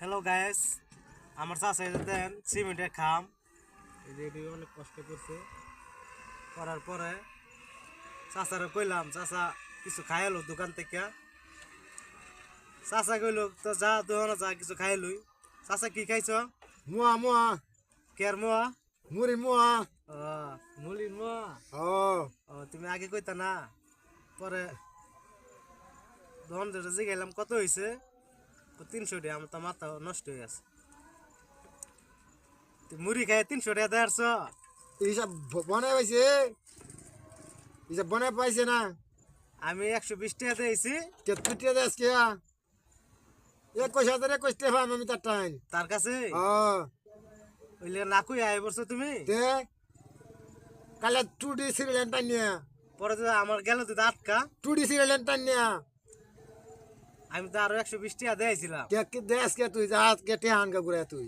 Hello guys, আমার চাচা দেন সিমেন্টের খাম এটি অনেক কষ্ট করছে। করার পরে চাচারে কইলাম, চাচা কিছু খাইলো দোকান থেকে। চাচা কইল তো যা দোকানে যা কিছু খাইলুই। চাচা কি খাইছ? মুয়া মুয়া কের মোয়া? মুড়ি মুয়া ও মুলির মোয়া। ও ও তুমি আগে কইতা না। পরে দোকান যেটা জিগাইলাম কত হয়েছে, 300 টাকা। আমার তো মাথা নষ্ট হয়ে গেছে। মুড়ি খাই 300 টাকা দেয় আসছ? এইসব বনে পাইছে, এইসব বনে পাইছে না। আমি 120 টাকা দিয়েছি কে তুটিয়ে দেশ কে 21,021 টাকা আমি তার টাইম তার কাছে। ও ওইলে না কই আয় বলছো তুমি। তে কালে টুডি সিরিলেন টানিয়া পরে তো আমার গেল তো আটকা। টুডি সিরিলেন টানিয়া আমি তো আরো 120 টাকা দিয়েছিলাম। কে দেশ কে তুই যা কে টেহান কা ঘুরে তুই